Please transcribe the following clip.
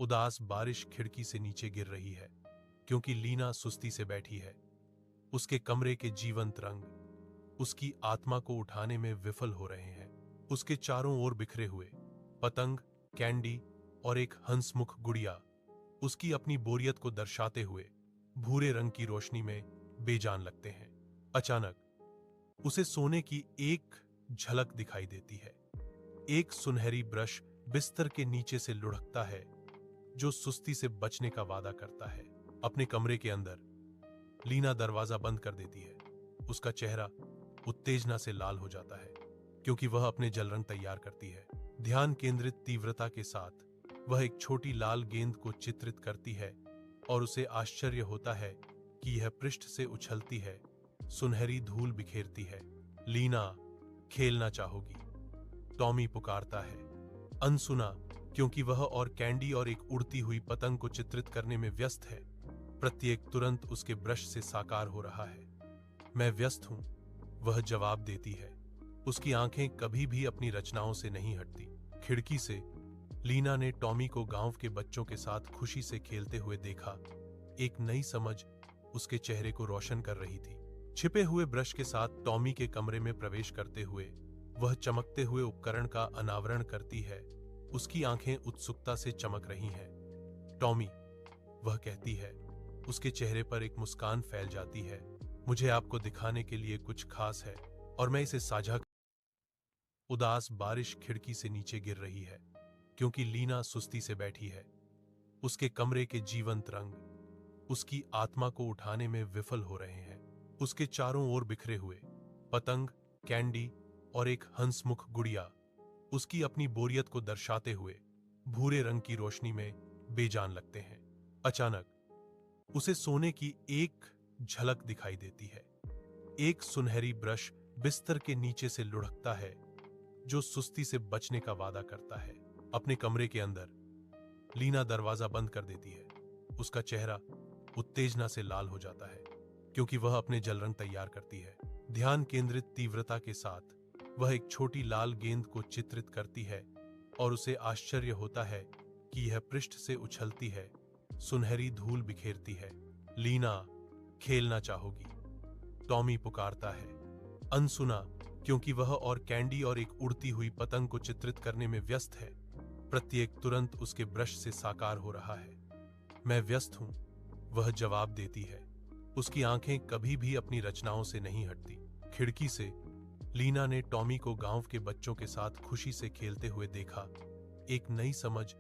उदास बारिश खिड़की से नीचे गिर रही है क्योंकि लीना सुस्ती से बैठी है। उसके कमरे के जीवंत रंग उसकी आत्मा को उठाने में विफल हो रहे हैं। उसके चारों ओर बिखरे हुए पतंग, कैंडी और एक हंसमुख गुड़िया उसकी अपनी बोरियत को दर्शाते हुए भूरे रंग की रोशनी में बेजान लगते हैं। अचानक उसे सोने की एक झलक दिखाई देती है। एक सुनहरी ब्रश बिस्तर के नीचे से लुढ़कता है, जो सुस्ती से बचने का वादा करता है। अपने कमरे के अंदर लीना दरवाजा बंद कर देती है। उसका चेहरा उत्तेजना से लाल हो जाता है क्योंकि वह अपने जलरंग तैयार करती है। ध्यान केंद्रित तीव्रता के साथ वह एक छोटी लाल गेंद को चित्रित करती है और उसे आश्चर्य होता है कि यह पृष्ठ से उछलती है, सुनहरी धूल बिखेरती है। लीना, खेलना चाहोगी? टॉमी पुकारता है, अनसुना क्योंकि वह और कैंडी और एक उड़ती हुई पतंग को चित्रित करने में व्यस्त है। प्रत्येक तुरंत उसके ब्रश से साकार हो रहा है। मैं व्यस्त हूं, वह जवाब देती है। उसकी आंखें कभी भी अपनी रचनाओं से नहीं हटती। खिड़की से लीना ने टॉमी को गांव के बच्चों के साथ खुशी से खेलते हुए देखा। एक नई समझ उसके चेहरे को रोशन कर रही थी। छिपे हुए ब्रश के साथ टॉमी के कमरे में प्रवेश करते हुए वह चमकते हुए उपकरण का अनावरण करती है। उसकी आंखें उत्सुकता से चमक रही हैं। टॉमी, वह कहती है। उसके चेहरे पर एक मुस्कान फैल जाती है। मुझे आपको दिखाने के लिए कुछ खास है और मैं इसे साझा। उदास बारिश खिड़की से नीचे गिर रही है क्योंकि लीना सुस्ती से बैठी है। उसके कमरे के जीवंत रंग उसकी आत्मा को उठाने में विफल हो रहे हैं। उसके चारों ओर बिखरे हुए पतंग, कैंडी और एक हंसमुख गुड़िया उसकी अपनी बोरियत को दर्शाते हुए भूरे रंग की रोशनी में बेजान लगते हैं। अचानक उसे सोने की एक झलक दिखाई देती है। एक सुनहरी ब्रश बिस्तर के नीचे से लुढ़कता है, जो सुस्ती से बचने का वादा करता है। अपने कमरे के अंदर लीना दरवाजा बंद कर देती है। उसका चेहरा उत्तेजना से लाल हो जाता है क्योंकि वह अपने जलरंग तैयार करती है। ध्यान केंद्रित तीव्रता के साथ वह एक छोटी लाल गेंद को चित्रित करती है और उसे आश्चर्य होता है कि यह पृष्ठ से उछलती है, सुनहरी धूल बिखेरती है। लीना, खेलना चाहोगी? टॉमी पुकारता है, अनसुना क्योंकि वह और कैंडी और एक उड़ती हुई पतंग को चित्रित करने में व्यस्त है। प्रत्येक तुरंत उसके ब्रश से साकार हो रहा है। मैं व्यस्त हूं, वह जवाब देती है। उसकी आंखें कभी भी अपनी रचनाओं से नहीं हटती। खिड़की से लीना ने टॉमी को गांव के बच्चों के साथ खुशी से खेलते हुए देखा। एक नई समझ